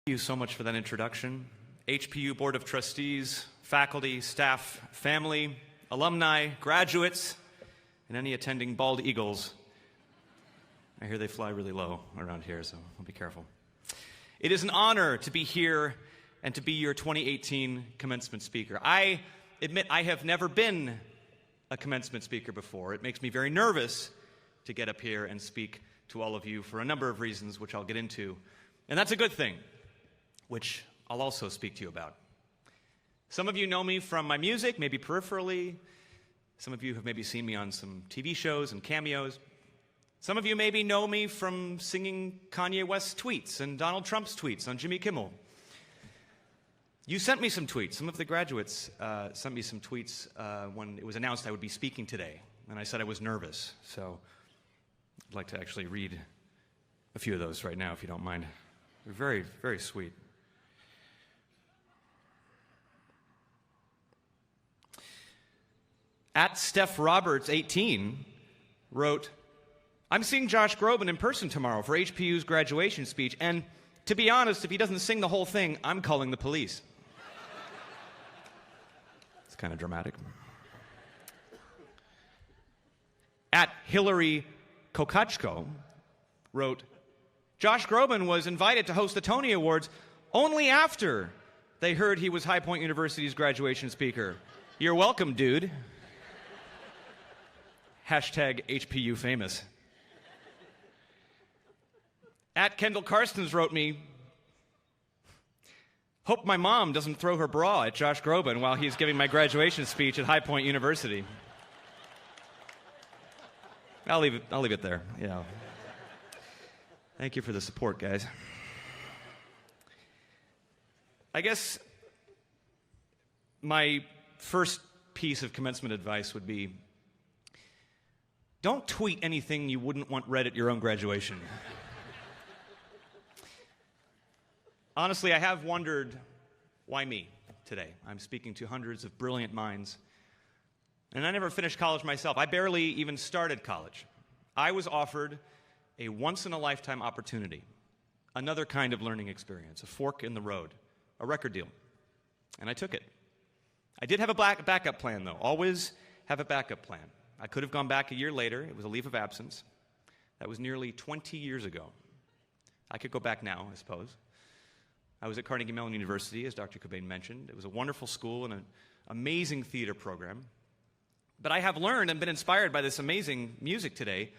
Thank you so much for that introduction. HPU Board of Trustees, faculty, staff, family, alumni, graduates, and any attending bald eagles. I hear they fly really low around here, so I'll be careful. It is an honor to be here and to be your 2018 commencement speaker. I admit I have never been a commencement speaker before. It makes me very nervous to get up here and speak to all of you for a number of reasons, which I'll get into. And that's a good thing, which I'll also speak to you about. Some of you know me from my music, maybe peripherally. Some of you have maybe seen me on some TV shows and cameos. Some of you maybe know me from singing Kanye West's tweets and Donald Trump's tweets on Jimmy Kimmel. You sent me some tweets. Some of the graduates sent me some tweets when it was announced I would be speaking today, and I said I was nervous. So I'd like to actually read a few of those right now, if you don't mind. They're very, very sweet. At Steph Roberts, 18, wrote, "I'm seeing Josh Groban in person tomorrow for HPU's graduation speech, and to be honest, if he doesn't sing the whole thing, I'm calling the police." It's kind of dramatic. At Hillary Kokachko wrote, "Josh Groban was invited to host the Tony Awards only after they heard he was High Point University's graduation speaker. You're welcome, dude." Hashtag HPU famous. At Kendall Karstens wrote me, "Hope my mom doesn't throw her bra at Josh Groban while he's giving my graduation speech at High Point University." I'll leave it there. Yeah. Thank you for the support, guys. I guess my first piece of commencement advice would be, don't tweet anything you wouldn't want read at your own graduation. Honestly, I have wondered, why me today? I'm speaking to hundreds of brilliant minds, and I never finished college myself. I barely even started college. I was offered a once-in-a-lifetime opportunity, another kind of learning experience, a fork in the road, a record deal, and I took it. I did have a backup plan, though. Always have a backup plan. I could have gone back a year later. It was a leave of absence. That was nearly 20 years ago. I could go back now, I suppose. I was at Carnegie Mellon University, as Dr. Cobain mentioned. It was a wonderful school and an amazing theater program. But I have learned and been inspired by this amazing music today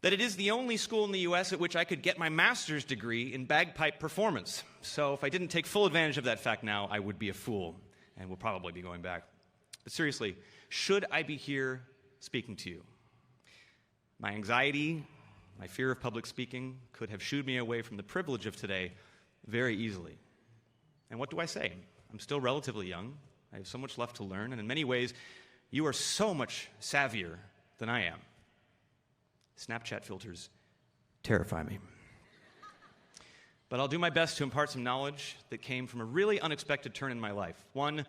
that it is the only school in the U.S. at which I could get my master's degree in bagpipe performance. So if I didn't take full advantage of that fact now, I would be a fool and will probably be going back. But seriously, should I be here speaking to you? My anxiety, my fear of public speaking could have shooed me away from the privilege of today very easily. And what do I say? I'm still relatively young. I have so much left to learn, and in many ways, you are so much savvier than I am. Snapchat filters terrify me. But I'll do my best to impart some knowledge that came from a really unexpected turn in my life, one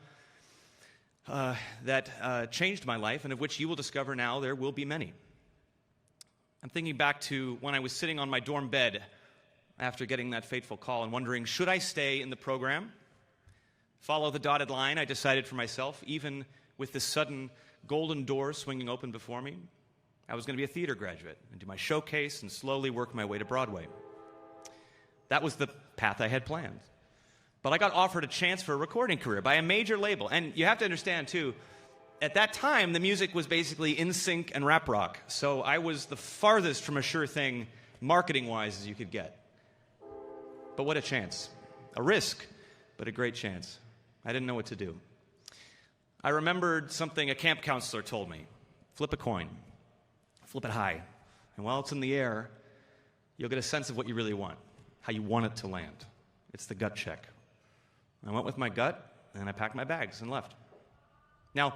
that changed my life, and of which you will discover now there will be many. I'm thinking back to when I was sitting on my dorm bed after getting that fateful call and wondering, should I stay in the program? Follow the dotted line, I decided for myself, even with this sudden golden door swinging open before me. I was going to be a theater graduate and do my showcase and slowly work my way to Broadway. That was the path I had planned. But I got offered a chance for a recording career by a major label. And you have to understand, too, at that time, the music was basically NSYNC and rap rock. So I was the farthest from a sure thing, marketing-wise, as you could get. But what a chance. A risk, but a great chance. I didn't know what to do. I remembered something a camp counselor told me. Flip a coin. Flip it high. And while it's in the air, you'll get a sense of what you really want, how you want it to land. It's the gut check. I went with my gut, and I packed my bags and left. Now,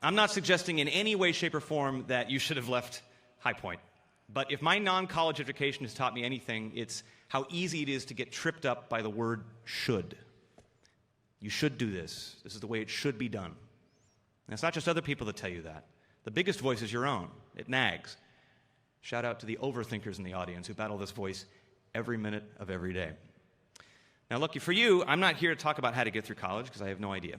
I'm not suggesting in any way, shape, or form that you should have left High Point. But if my non-college education has taught me anything, it's how easy it is to get tripped up by the word should. You should do this. This is the way it should be done. And it's not just other people that tell you that. The biggest voice is your own. It nags. Shout out to the overthinkers in the audience who battle this voice every minute of every day. Now, lucky for you, I'm not here to talk about how to get through college because I have no idea.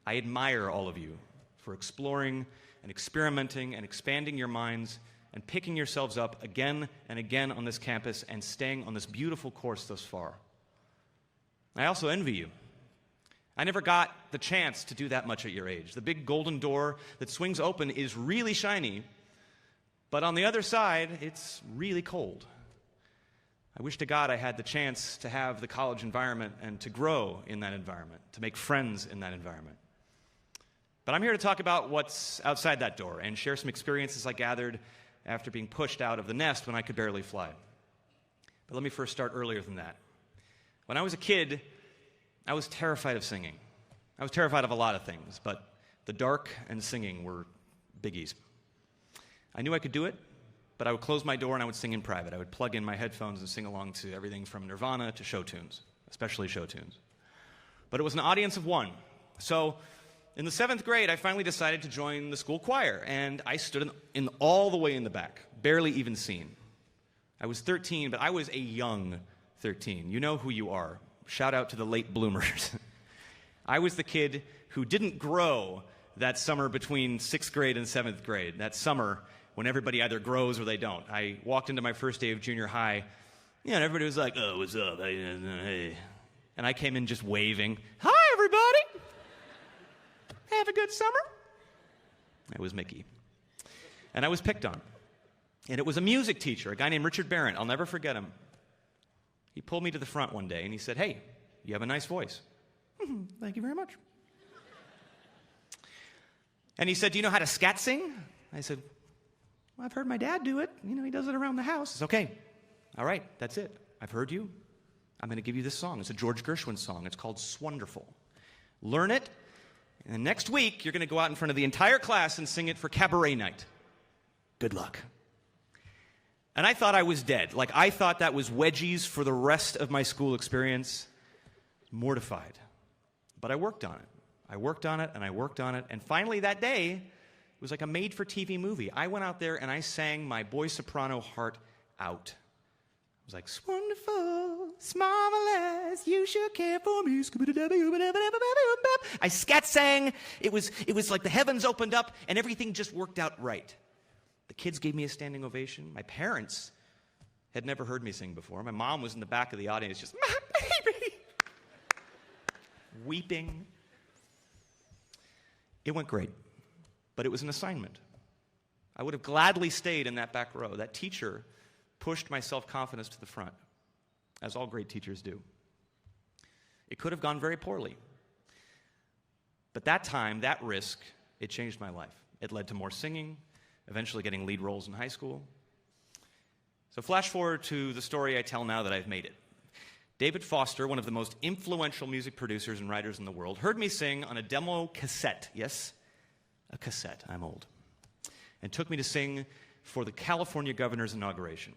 I admire all of you for exploring and experimenting and expanding your minds and picking yourselves up again and again on this campus and staying on this beautiful course thus far. I also envy you. I never got the chance to do that much at your age. The big golden door that swings open is really shiny, but on the other side, it's really cold. I wish to God I had the chance to have the college environment and to grow in that environment, to make friends in that environment. But I'm here to talk about what's outside that door and share some experiences I gathered after being pushed out of the nest when I could barely fly. But let me first start earlier than that. When I was a kid, I was terrified of singing. I was terrified of a lot of things, but the dark and singing were biggies. I knew I could do it, but I would close my door and I would sing in private. I would plug in my headphones and sing along to everything from Nirvana to show tunes, especially show tunes. But it was an audience of one. So in the 7th grade, I finally decided to join the school choir, and I stood in all the way in the back, barely even seen. I was 13, but I was a young 13. You know who you are. Shout out to the late bloomers. I was the kid who didn't grow that summer between 6th grade and 7th grade, that summer when everybody either grows or they don't. I walked into my first day of junior high, and everybody was like, "Oh, what's up? Hey." And I came in just waving, "Hi, everybody! Have a good summer?" It was Mickey. And I was picked on. And it was a music teacher, a guy named Richard Barrett. I'll never forget him. He pulled me to the front one day and he said, "Hey, you have a nice voice." "Thank you very much." And he said, "Do you know how to scat sing?" I said, "Well, I've heard my dad do it. You know, he does it around the house." It's okay. "All right, that's it. I've heard you. I'm going to give you this song. It's a George Gershwin song. It's called Swonderful. Learn it, and next week you're going to go out in front of the entire class and sing it for cabaret night. Good luck." And I thought I was dead. Like, I thought that was wedgies for the rest of my school experience. Mortified. But I worked on it. I worked on it, and I worked on it. And finally that day, it was like a made-for-TV movie. I went out there and I sang my boy soprano heart out. I was like, "Wonderful, it's marvelous, you should care for me." I scat sang. It was like the heavens opened up and everything just worked out right. The kids gave me a standing ovation. My parents had never heard me sing before. My mom was in the back of the audience just, "My baby," weeping. It went great, but it was an assignment. I would have gladly stayed in that back row. That teacher pushed my self-confidence to the front, as all great teachers do. It could have gone very poorly. But that time, that risk, it changed my life. It led to more singing, eventually getting lead roles in high school. So flash forward to the story I tell now that I've made it. David Foster, one of the most influential music producers and writers in the world, heard me sing on a demo cassette. Yes, a cassette. I'm old. And took me to sing for the California governor's inauguration.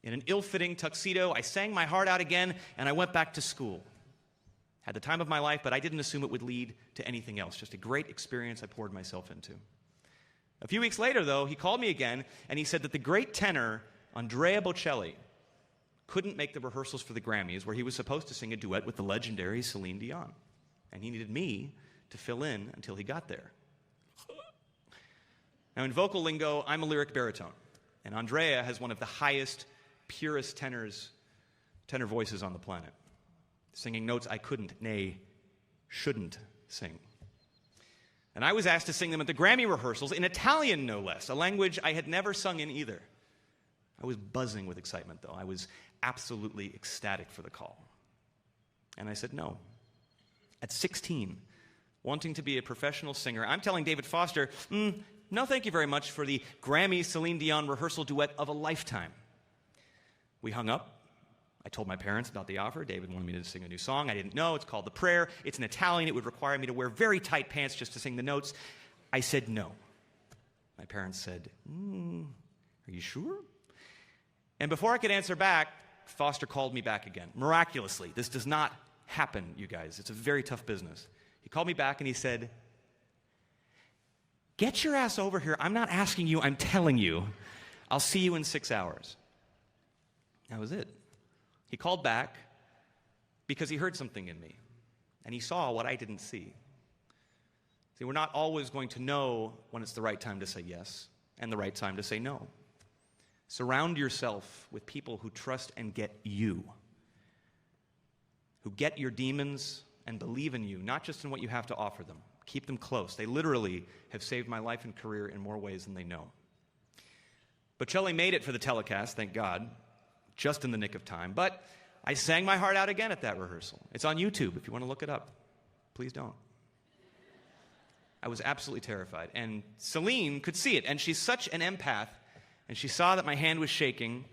In an ill-fitting tuxedo, I sang my heart out again, and I went back to school. Had the time of my life, but I didn't assume it would lead to anything else. Just a great experience I poured myself into. A few weeks later, though, he called me again, and he said that the great tenor, Andrea Bocelli, couldn't make the rehearsals for the Grammys, where he was supposed to sing a duet with the legendary Celine Dion. And he needed me to fill in until he got there. Now, in vocal lingo, I'm a lyric baritone, and Andrea has one of the highest, purest tenor voices on the planet, singing notes I couldn't, nay, shouldn't sing. And I was asked to sing them at the Grammy rehearsals in Italian, no less, a language I had never sung in either. I was buzzing with excitement, though. I was absolutely ecstatic for the call. And I said no. At 16, wanting to be a professional singer, I'm telling David Foster, no thank you very much for the Grammy Celine Dion rehearsal duet of a lifetime. We hung up. I told my parents about the offer. David wanted me to sing a new song. I didn't know. It's called The Prayer. It's in Italian. It would require me to wear very tight pants just to sing the notes. I said no. My parents said, "Are you sure?" And before I could answer back, Foster called me back again. Miraculously. This does not happen, you guys. It's a very tough business. He called me back and he said, "Get your ass over here. I'm not asking you. I'm telling you. I'll see you in 6 hours." That was it. He called back, because he heard something in me, and he saw what I didn't see. See, we're not always going to know when it's the right time to say yes and the right time to say no. Surround yourself with people who trust and get you, who get your demons and believe in you, not just in what you have to offer them. Keep them close. They literally have saved my life and career in more ways than they know. Bocelli made it for the telecast, thank God, just in the nick of time. But I sang my heart out again at that rehearsal. It's on YouTube if you want to look it up. Please don't. I was absolutely terrified. And Celine could see it, and she's such an empath, and she saw that my hand was shaking,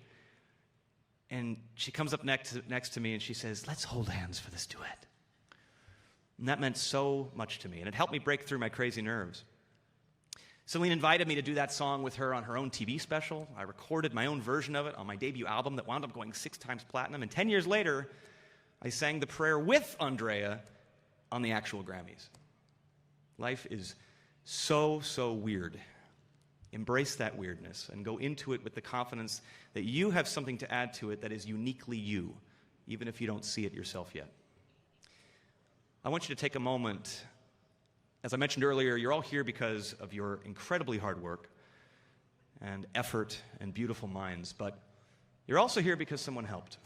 and she comes up next to me and she says, "Let's hold hands for this duet." And that meant so much to me, and it helped me break through my crazy nerves. Celine invited me to do that song with her on her own TV special. I recorded my own version of it on my debut album that wound up going 6 times platinum, and 10 years later, I sang the prayer with Andrea on the actual Grammys. Life is so, so weird. Embrace that weirdness and go into it with the confidence that you have something to add to it that is uniquely you, even if you don't see it yourself yet. I want you to take a moment. As I mentioned earlier, you're all here because of your incredibly hard work and effort and beautiful minds, but you're also here because someone helped.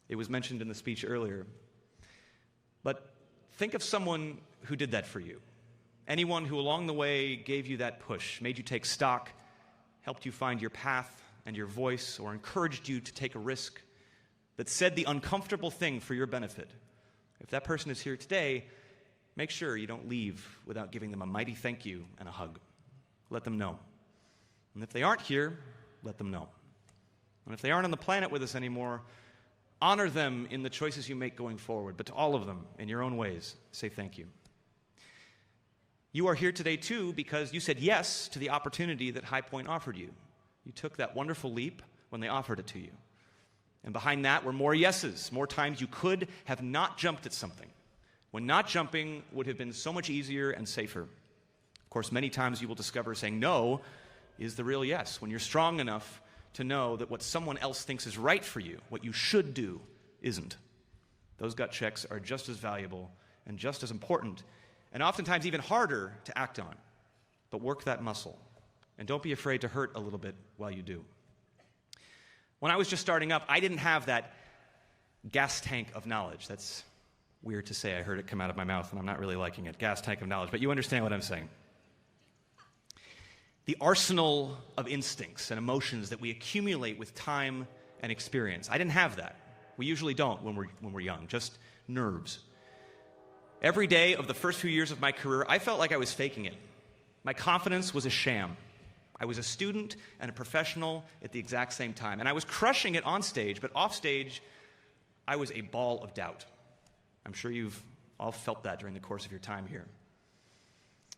It was mentioned in the speech earlier. But think of someone who did that for you. Anyone who along the way gave you that push, made you take stock, helped you find your path and your voice, or encouraged you to take a risk, that said the uncomfortable thing for your benefit. If that person is here today, make sure you don't leave without giving them a mighty thank you and a hug. Let them know. And if they aren't here, let them know. And if they aren't on the planet with us anymore, honor them in the choices you make going forward. But to all of them, in your own ways, say thank you. You are here today, too, because you said yes to the opportunity that High Point offered you. You took that wonderful leap when they offered it to you. And behind that were more yeses, more times you could have not jumped at something, when not jumping would have been so much easier and safer. Of course, many times you will discover saying no is the real yes, when you're strong enough to know that what someone else thinks is right for you, what you should do, isn't. Those gut checks are just as valuable and just as important, and oftentimes even harder to act on. But work that muscle, and don't be afraid to hurt a little bit while you do. When I was just starting up, I didn't have that gas tank of knowledge. That's weird to say. I heard it come out of my mouth, and I'm not really liking it. Gas tank of knowledge, but you understand what I'm saying. The arsenal of instincts and emotions that we accumulate with time and experience. I didn't have that. We usually don't when we're young, just nerves. Every day of the first few years of my career, I felt like I was faking it. My confidence was a sham. I was a student and a professional at the exact same time. And I was crushing it on stage, but off stage, I was a ball of doubt. I'm sure you've all felt that during the course of your time here.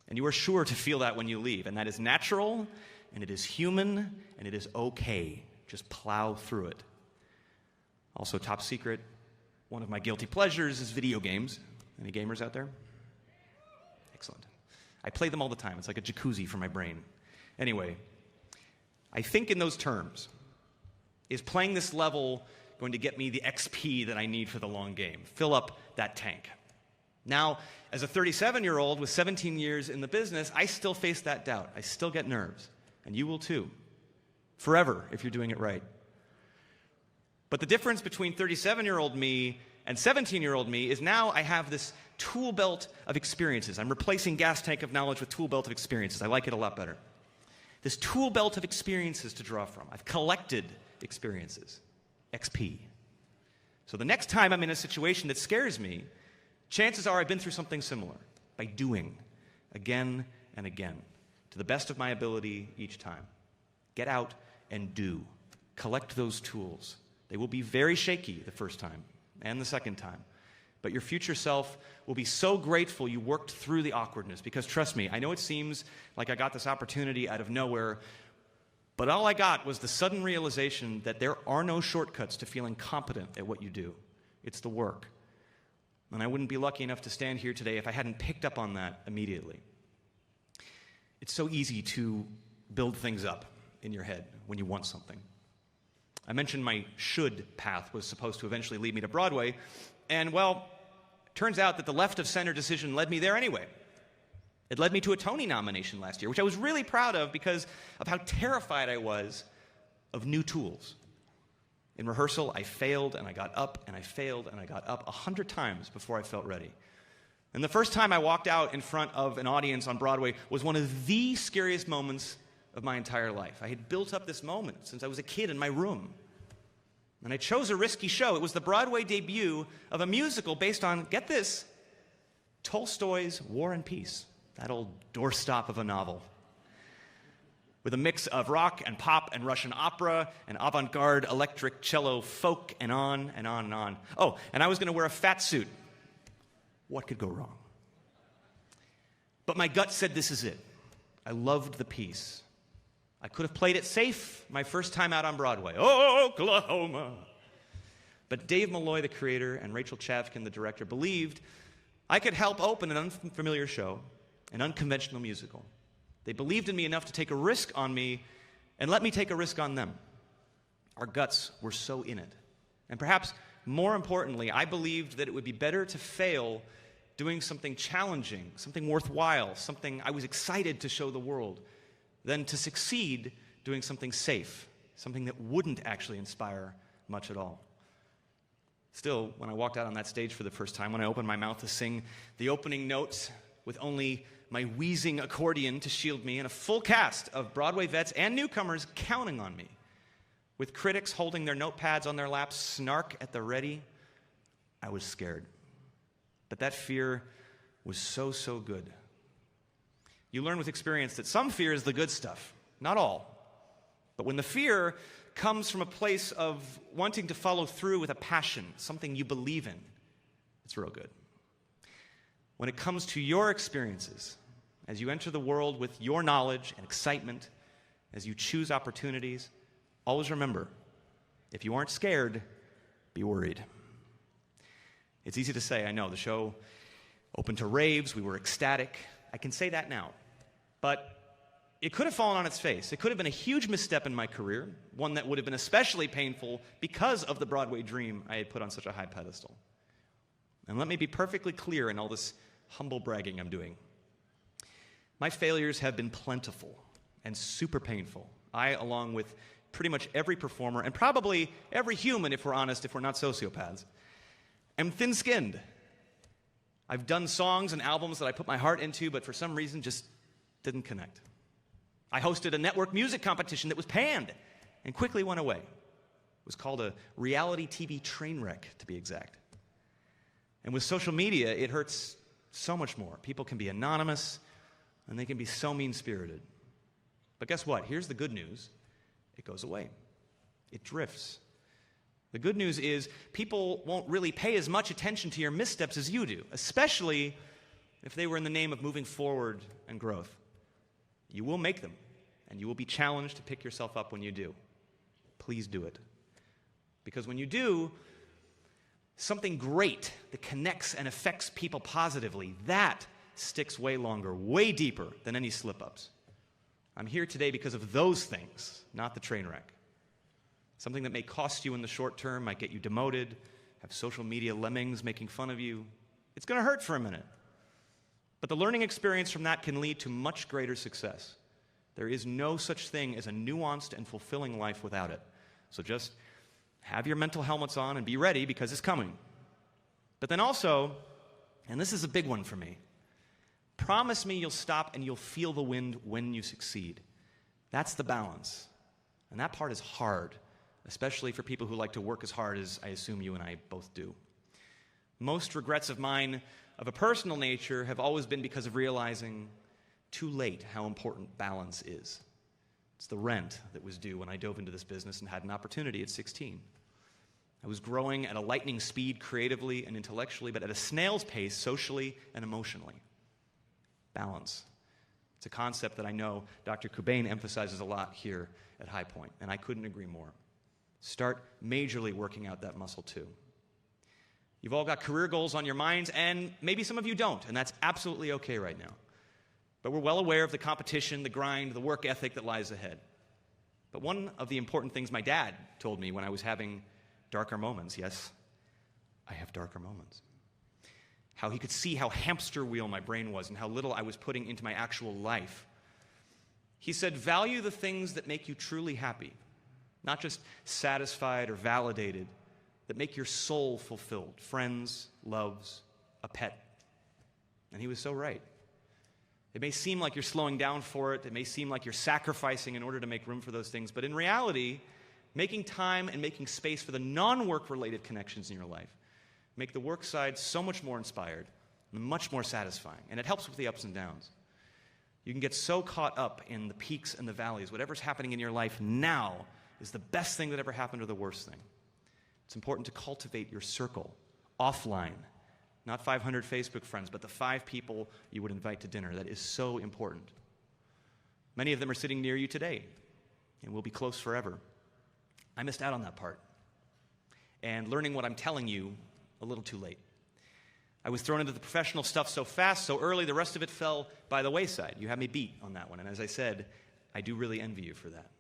And you are sure to feel that when you leave. And that is natural, and it is human, and it is okay. Just plow through it. Also, top secret, one of my guilty pleasures is video games. Any gamers out there? Excellent. I play them all the time. It's like a jacuzzi for my brain. Anyway, I think in those terms, is playing this level going to get me the XP that I need for the long game? Fill up that tank. Now, as a 37-year-old with 17 years in the business, I still face that doubt. I still get nerves. And you will too. Forever, if you're doing it right. But the difference between 37-year-old me and 17-year-old me is now I have this tool belt of experiences. I'm replacing gas tank of knowledge with tool belt of experiences. I like it a lot better. This tool belt of experiences to draw from. I've collected experiences. XP. So the next time I'm in a situation that scares me, chances are I've been through something similar by doing again and again to the best of my ability each time. Get out and do. Collect those tools. They will be very shaky the first time and the second time. But your future self will be so grateful you worked through the awkwardness, because trust me, I know it seems like I got this opportunity out of nowhere, but all I got was the sudden realization that there are no shortcuts to feeling competent at what you do. It's the work. And I wouldn't be lucky enough to stand here today if I hadn't picked up on that immediately. It's so easy to build things up in your head when you want something. I mentioned my should path was supposed to eventually lead me to Broadway, And, well, turns out that the left-of-center decision led me there anyway. It led me to a Tony nomination last year, which I was really proud of because of how terrified I was of new tools. In rehearsal, I failed, and I got up, and I failed, and I got up 100 times before I felt ready. And the first time I walked out in front of an audience on Broadway was one of the scariest moments of my entire life. I had built up this moment since I was a kid in my room. And I chose a risky show. It was the Broadway debut of a musical based on, get this, Tolstoy's War and Peace, that old doorstop of a novel, with a mix of rock and pop and Russian opera and avant-garde electric cello folk and on and on and on. Oh, and I was going to wear a fat suit. What could go wrong? But my gut said this is it. I loved the piece. I could have played it safe my first time out on Broadway. Oklahoma. But Dave Malloy, the creator, and Rachel Chavkin, the director, believed I could help open an unfamiliar show, an unconventional musical. They believed in me enough to take a risk on me and let me take a risk on them. Our guts were so in it. And perhaps more importantly, I believed that it would be better to fail doing something challenging, something worthwhile, something I was excited to show the world, than to succeed doing something safe, something that wouldn't actually inspire much at all. Still, when I walked out on that stage for the first time, when I opened my mouth to sing the opening notes with only my wheezing accordion to shield me, and a full cast of Broadway vets and newcomers counting on me, with critics holding their notepads on their laps, snark at the ready, I was scared. But that fear was so, so good. You learn with experience that some fear is the good stuff, not all. But when the fear comes from a place of wanting to follow through with a passion, something you believe in, it's real good. When it comes to your experiences, as you enter the world with your knowledge and excitement, as you choose opportunities, always remember, if you aren't scared, be worried. It's easy to say, I know, the show opened to raves, we were ecstatic. I can say that now. But it could have fallen on its face. It could have been a huge misstep in my career, one that would have been especially painful because of the Broadway dream I had put on such a high pedestal. And let me be perfectly clear in all this humble bragging I'm doing. My failures have been plentiful and super painful. I, along with pretty much every performer, and probably every human, if we're honest, if we're not sociopaths, am thin-skinned. I've done songs and albums that I put my heart into, but for some reason just didn't connect. I hosted a network music competition that was panned and quickly went away. It was called a reality TV train wreck, to be exact. And with social media, it hurts so much more. People can be anonymous, and they can be so mean-spirited. But guess what? Here's the good news. It goes away. It drifts. The good news is people won't really pay as much attention to your missteps as you do, especially if they were in the name of moving forward and growth. You will make them, and you will be challenged to pick yourself up when you do. Please do it. Because when you do, something great that connects and affects people positively, that sticks way longer, way deeper than any slip-ups. I'm here today because of those things, not the train wreck. Something that may cost you in the short term, might get you demoted, have social media lemmings making fun of you. It's going to hurt for a minute. But the learning experience from that can lead to much greater success. There is no such thing as a nuanced and fulfilling life without it. So just have your mental helmets on and be ready because it's coming. But then also, and this is a big one for me, promise me you'll stop and you'll feel the wind when you succeed. That's the balance. And that part is hard, especially for people who like to work as hard as I assume you and I both do. Most regrets of mine of a personal nature have always been because of realizing too late how important balance is. It's the rent that was due when I dove into this business and had an opportunity at 16. I was growing at a lightning speed creatively and intellectually, but at a snail's pace socially and emotionally. Balance. It's a concept that I know Dr. Groban emphasizes a lot here at High Point, and I couldn't agree more. Start majorly working out that muscle too. You've all got career goals on your minds, and maybe some of you don't, and that's absolutely okay right now. But we're well aware of the competition, the grind, the work ethic that lies ahead. But one of the important things my dad told me when I was having darker moments, yes, I have darker moments. How he could see how hamster wheel my brain was and how little I was putting into my actual life. He said, value the things that make you truly happy, not just satisfied or validated, that make your soul fulfilled. Friends, loves, a pet. And he was so right. It may seem like you're slowing down for it. It may seem like you're sacrificing in order to make room for those things. But in reality, making time and making space for the non-work related connections in your life make the work side so much more inspired and much more satisfying. And it helps with the ups and downs. You can get so caught up in the peaks and the valleys. Whatever's happening in your life now is the best thing that ever happened or the worst thing. It's important to cultivate your circle offline. Not 500 Facebook friends, but the 5 people you would invite to dinner. That is so important. Many of them are sitting near you today and will be close forever. I missed out on that part. And learning what I'm telling you a little too late. I was thrown into the professional stuff so fast, so early, the rest of it fell by the wayside. You had me beat on that one. And as I said, I do really envy you for that.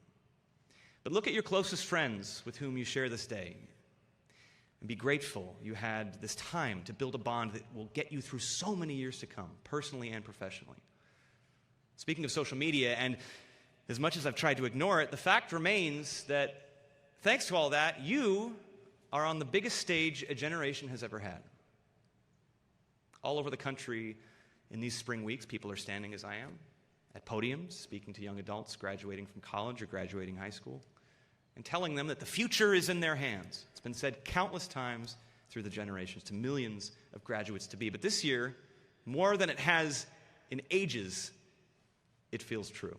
But look at your closest friends with whom you share this day. And be grateful you had this time to build a bond that will get you through so many years to come, personally and professionally. Speaking of social media, and as much as I've tried to ignore it, the fact remains that thanks to all that, you are on the biggest stage a generation has ever had. All over the country in these spring weeks, people are standing as I am, at podiums, speaking to young adults graduating from college or graduating high school, and telling them that the future is in their hands. It's been said countless times through the generations to millions of graduates to be. But this year, more than it has in ages, it feels true.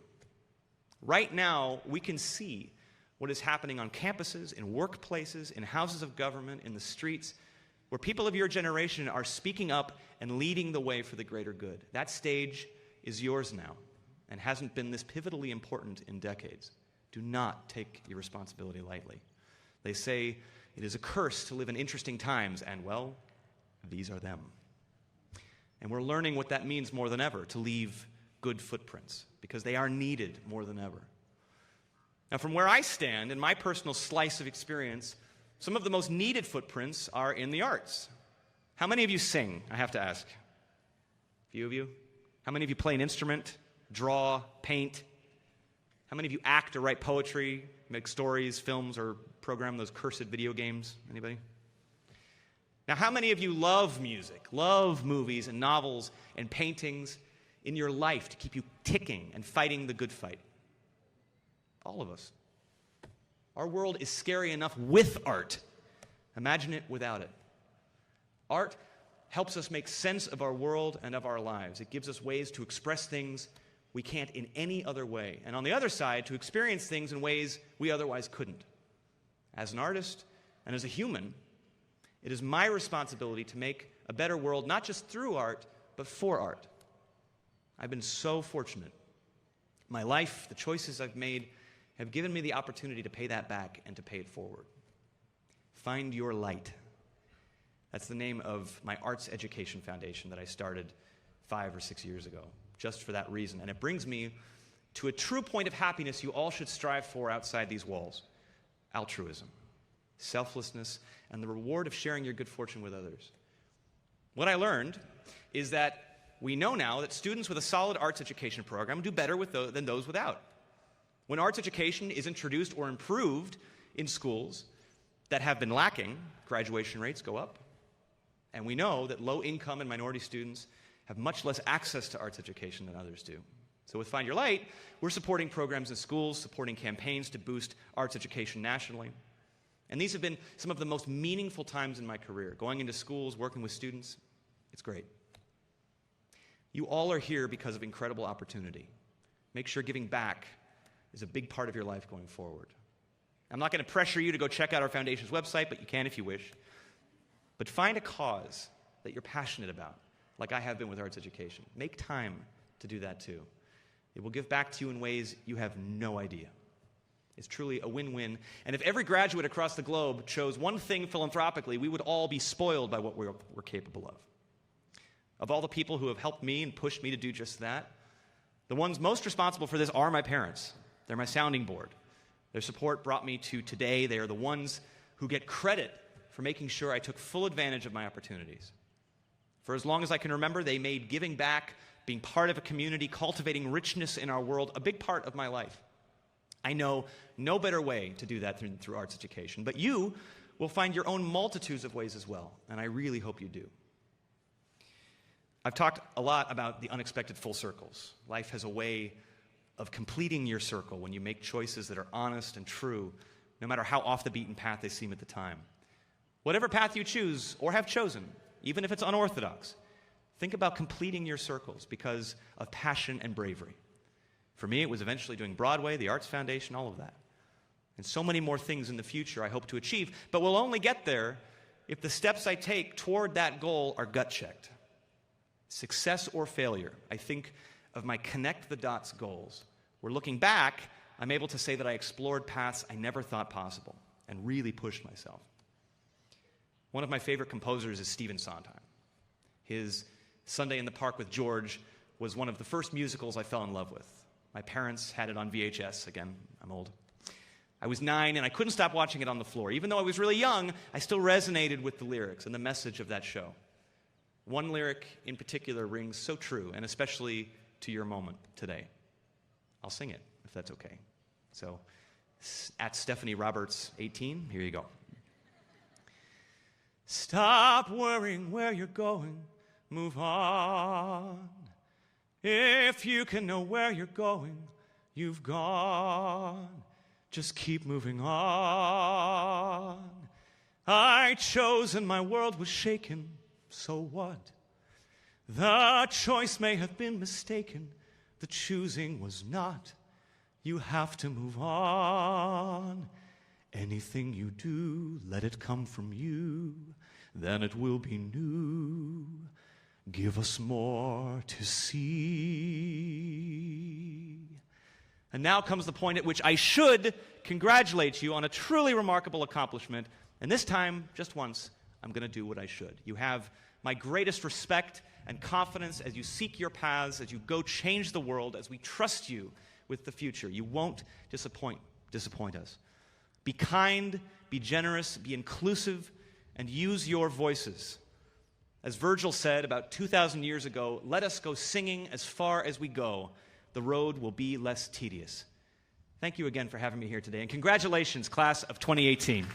Right now, we can see what is happening on campuses, in workplaces, in houses of government, in the streets, where people of your generation are speaking up and leading the way for the greater good. That stage is yours now and hasn't been this pivotally important in decades. Do not take your responsibility lightly. They say it is a curse to live in interesting times, and well, these are them. And we're learning what that means more than ever, to leave good footprints, because they are needed more than ever. Now, from where I stand, in my personal slice of experience, some of the most needed footprints are in the arts. How many of you sing? I have to ask. A few of you? How many of you play an instrument, draw, paint? How many of you act or write poetry, make stories, films, or program those cursed video games? Anybody? Now, how many of you love music, love movies and novels and paintings in your life to keep you ticking and fighting the good fight? All of us. Our world is scary enough with art. Imagine it without it. Art helps us make sense of our world and of our lives. It gives us ways to express things we can't in any other way. And on the other side, to experience things in ways we otherwise couldn't. As an artist and as a human, it is my responsibility to make a better world, not just through art, but for art. I've been so fortunate. My life, the choices I've made, have given me the opportunity to pay that back and to pay it forward. Find Your Light. That's the name of my arts education foundation that I started 5 or 6 years ago, just for that reason. And it brings me to a true point of happiness you all should strive for outside these walls: altruism, selflessness, and the reward of sharing your good fortune with others. What I learned is that we know now that students with a solid arts education program do better than those without. When arts education is introduced or improved in schools that have been lacking, graduation rates go up. And we know that low-income and minority students have much less access to arts education than others do. So with Find Your Light, we're supporting programs in schools, supporting campaigns to boost arts education nationally. And these have been some of the most meaningful times in my career. Going into schools, working with students, it's great. You all are here because of incredible opportunity. Make sure giving back is a big part of your life going forward. I'm not going to pressure you to go check out our foundation's website, but you can if you wish. But find a cause that you're passionate about, like I have been with arts education. Make time to do that too. It will give back to you in ways you have no idea. It's truly a win-win. And if every graduate across the globe chose one thing philanthropically, we would all be spoiled by what we're capable of. Of all the people who have helped me and pushed me to do just that, the ones most responsible for this are my parents. They're my sounding board. Their support brought me to today. They are the ones who get credit for making sure I took full advantage of my opportunities. For as long as I can remember, they made giving back, being part of a community, cultivating richness in our world, a big part of my life. I know no better way to do that through arts education, but you will find your own multitudes of ways as well, and I really hope you do. I've talked a lot about the unexpected full circles. Life has a way of completing your circle when you make choices that are honest and true, no matter how off the beaten path they seem at the time. Whatever path you choose or have chosen, even if it's unorthodox, think about completing your circles because of passion and bravery. For me, it was eventually doing Broadway, the Arts Foundation, all of that. And so many more things in the future I hope to achieve, but we'll only get there if the steps I take toward that goal are gut-checked. Success or failure, I think of my connect the dots goals, where looking back, I'm able to say that I explored paths I never thought possible and really pushed myself. One of my favorite composers is Stephen Sondheim. His Sunday in the Park with George was one of the first musicals I fell in love with. My parents had it on VHS. Again, I'm old. I was 9, and I couldn't stop watching it on the floor. Even though I was really young, I still resonated with the lyrics and the message of that show. One lyric in particular rings so true, and especially to your moment today. I'll sing it, if that's okay. So, at Stephanie Roberts, 18, here you go. Stop worrying where you're going, move on. If you can know where you're going, you've gone. Just keep moving on. I chose and my world was shaken, so what? The choice may have been mistaken, the choosing was not. You have to move on. Anything you do, let it come from you, then it will be new. Give us more to see. And now comes the point at which I should congratulate you on a truly remarkable accomplishment. And this time, just once, I'm going to do what I should. You have my greatest respect and confidence as you seek your paths, as you go change the world, as we trust you with the future. You won't disappoint us. Be kind, be generous, be inclusive, and use your voices. As Virgil said about 2,000 years ago, let us go singing as far as we go. The road will be less tedious. Thank you again for having me here today, and congratulations, class of 2018.